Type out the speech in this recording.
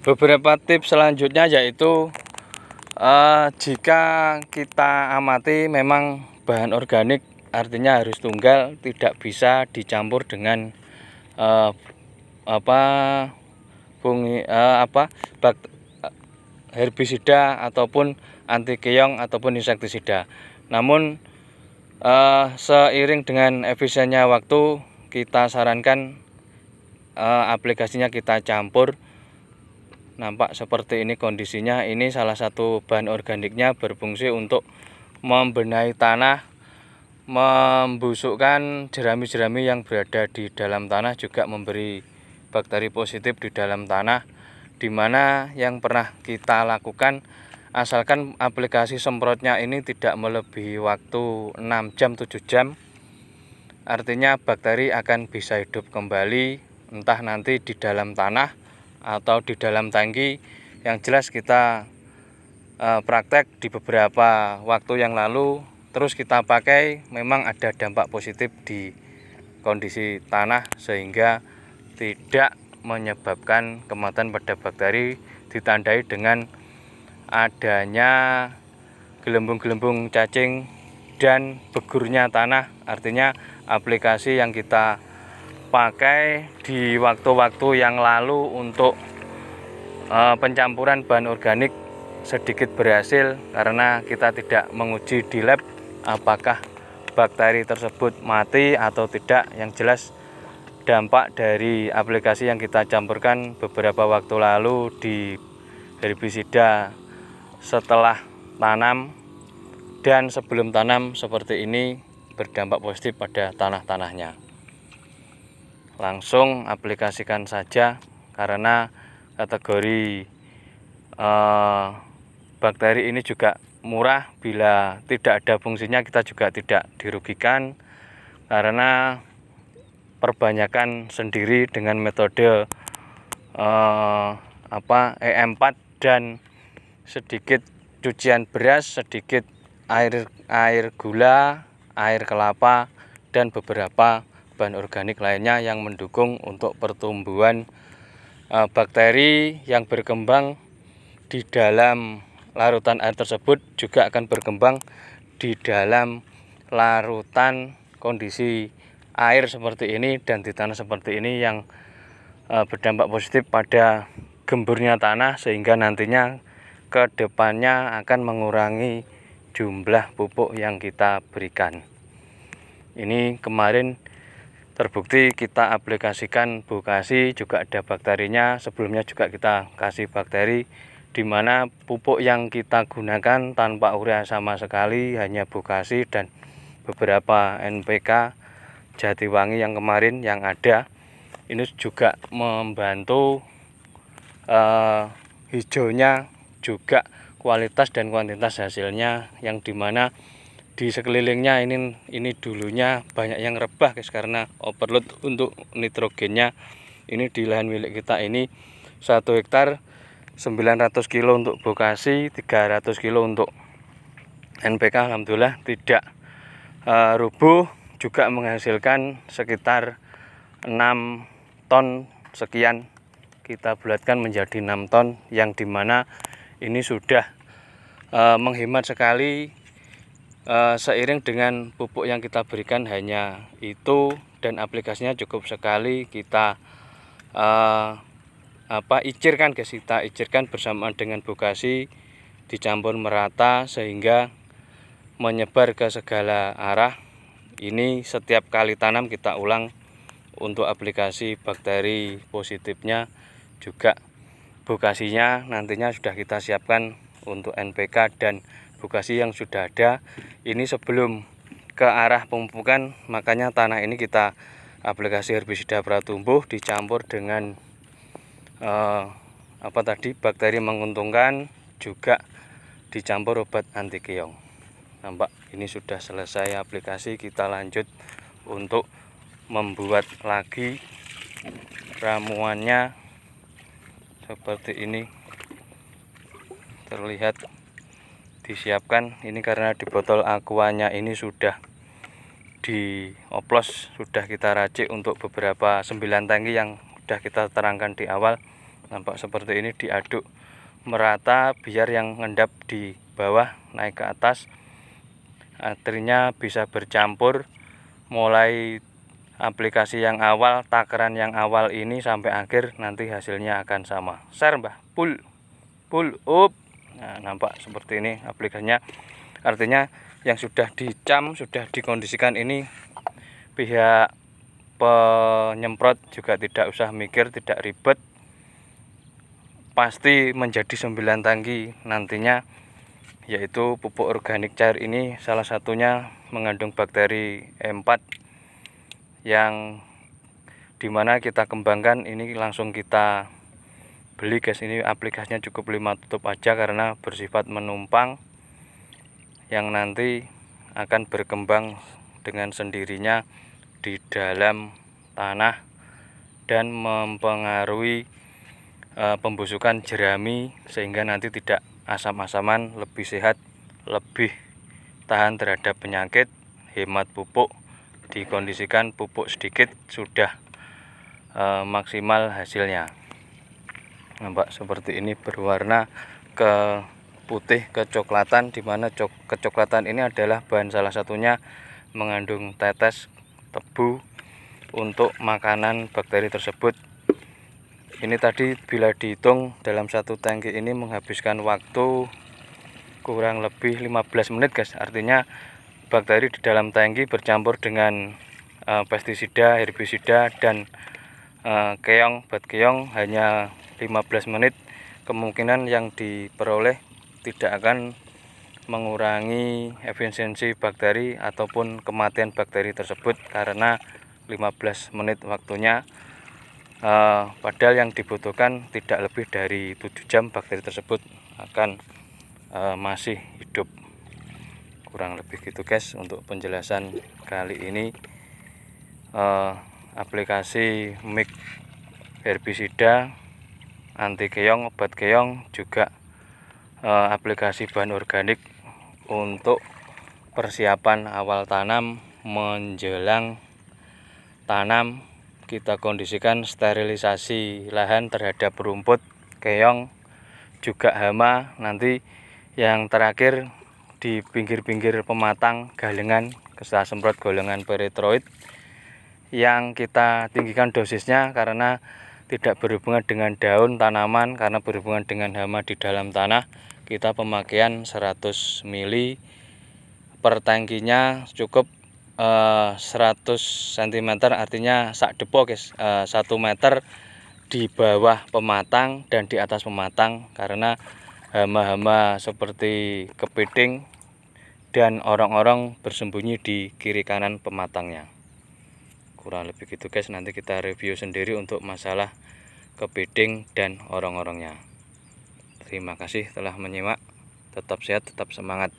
Beberapa tips selanjutnya yaitu jika kita amati memang bahan organik artinya harus tunggal, tidak bisa dicampur dengan eh, apa herbisida ataupun anti keong ataupun insektisida. Namun seiring dengan efisiennya waktu, kita sarankan aplikasinya kita campur. Nampak seperti ini kondisinya. Ini salah satu bahan organiknya berfungsi untuk membenahi tanah, membusukkan jerami-jerami yang berada di dalam tanah, juga memberi bakteri positif di dalam tanah, dimana yang pernah kita lakukan, asalkan aplikasi semprotnya ini tidak melebihi waktu 6 jam 7 jam, artinya bakteri akan bisa hidup kembali, entah nanti di dalam tanah atau di dalam tangki. Yang jelas kita praktek di beberapa waktu yang lalu, terus kita pakai, memang ada dampak positif di kondisi tanah sehingga tidak menyebabkan kematian pada bakteri, ditandai dengan adanya gelembung-gelembung cacing dan begurnya tanah. Artinya aplikasi yang kita pakai di waktu-waktu yang lalu untuk pencampuran bahan organik sedikit berhasil, karena kita tidak menguji di lab apakah bakteri tersebut mati atau tidak. Yang jelas dampak dari aplikasi yang kita campurkan beberapa waktu lalu di herbisida setelah tanam dan sebelum tanam seperti ini berdampak positif pada tanah-tanahnya. Langsung aplikasikan saja, karena kategori bakteri ini juga murah. Bila tidak ada fungsinya kita juga tidak dirugikan, karena perbanyakan sendiri dengan metode EM4 dan sedikit cucian beras, sedikit air gula, air kelapa, dan beberapa bahan organik lainnya yang mendukung untuk pertumbuhan bakteri yang berkembang di dalam larutan air tersebut, juga akan berkembang di dalam larutan kondisi air seperti ini dan di tanah seperti ini, yang berdampak positif pada gemburnya tanah, sehingga nantinya ke depannya akan mengurangi jumlah pupuk yang kita berikan. Ini kemarin terbukti kita aplikasikan Bokasi, juga ada bakterinya. Sebelumnya juga kita kasih bakteri, dimana pupuk yang kita gunakan tanpa urea sama sekali, hanya Bokasi dan beberapa NPK Jatiwangi yang kemarin yang ada. Ini juga membantu hijaunya, juga kualitas dan kuantitas hasilnya, yang dimana di sekelilingnya ini dulunya banyak yang rebah guys, karena overload untuk nitrogennya. Ini di lahan milik kita ini 1 hektar 900 kilo untuk Bokasi, 300 kilo untuk NPK. Alhamdulillah tidak rubuh, juga menghasilkan sekitar 6 ton sekian. Kita bulatkan menjadi 6 ton, yang dimana ini sudah menghemat sekali. Seiring dengan pupuk yang kita berikan hanya itu, dan aplikasinya cukup sekali. Kita icirkan guys, kita icirkan bersamaan dengan Bokasi, dicampur merata sehingga menyebar ke segala arah. Ini setiap kali tanam kita ulang untuk aplikasi bakteri positifnya, juga Bokasinya nantinya sudah kita siapkan untuk NPK dan Bokasi yang sudah ada. Ini sebelum ke arah pemupukan, makanya tanah ini kita aplikasi herbisida pratumbuh dicampur dengan bakteri menguntungkan, juga dicampur obat anti keong. Nampak ini sudah selesai aplikasi. Kita lanjut untuk membuat lagi ramuannya. Seperti ini terlihat disiapkan. Ini karena di botol aquanya ini sudah dioplos, sudah kita racik untuk beberapa 9 tangki yang sudah kita terangkan di awal. nampak seperti ini, diaduk merata biar yang ngendap di bawah naik ke atas, akhirnya bisa bercampur mulai aplikasi yang awal, takaran yang awal ini sampai akhir, nanti hasilnya akan sama. Share Mbah, pull up. Nah, nampak seperti ini aplikasinya. Artinya yang sudah dicam, sudah dikondisikan ini, pihak penyemprot juga tidak usah mikir, tidak ribet, pasti menjadi 9 tangki nantinya, yaitu pupuk organik cair ini salah satunya mengandung bakteri E4 yang dimana kita kembangkan. Ini langsung kita beli guys, ini aplikasinya cukup 5 tutup aja karena bersifat menumpang yang nanti akan berkembang dengan sendirinya di dalam tanah dan mempengaruhi pembusukan jerami, sehingga nanti tidak asam-asaman, lebih sehat, lebih tahan terhadap penyakit, hemat pupuk, dikondisikan pupuk sedikit sudah maksimal hasilnya. Nampak seperti ini, berwarna ke putih kecoklatan, dimana kecoklatan ini adalah bahan salah satunya mengandung tetes tebu untuk makanan bakteri tersebut. Ini tadi bila dihitung dalam 1 tangki ini menghabiskan waktu kurang lebih 15 menit guys. Artinya bakteri di dalam tangki bercampur dengan pestisida, herbisida, dan keong, bat keong hanya 15 menit. Kemungkinan yang diperoleh tidak akan mengurangi efisiensi bakteri ataupun kematian bakteri tersebut, karena 15 menit waktunya. Padahal yang dibutuhkan tidak lebih dari 7 jam bakteri tersebut akan masih hidup. Kurang lebih gitu guys untuk penjelasan kali ini. Aplikasi mix herbisida, anti keong, obat keong, juga aplikasi bahan organik untuk persiapan awal tanam menjelang tanam. Kita kondisikan sterilisasi lahan terhadap rumput, keong, juga hama. Nanti yang terakhir di pinggir-pinggir pematang galengan kita semprot golongan peritroid yang kita tinggikan dosisnya karena tidak berhubungan dengan daun tanaman, karena berhubungan dengan hama di dalam tanah. Kita pemakaian 100 ml per tangkinya, cukup 100 cm, artinya sak depo guys, 1 meter di bawah pematang dan di atas pematang, karena hama-hama seperti kepiting dan orang-orang bersembunyi di kiri kanan pematangnya. Kurang lebih gitu guys, nanti kita review sendiri untuk masalah kepiting dan orang-orangnya. Terima kasih telah menyimak, tetap sehat, tetap semangat.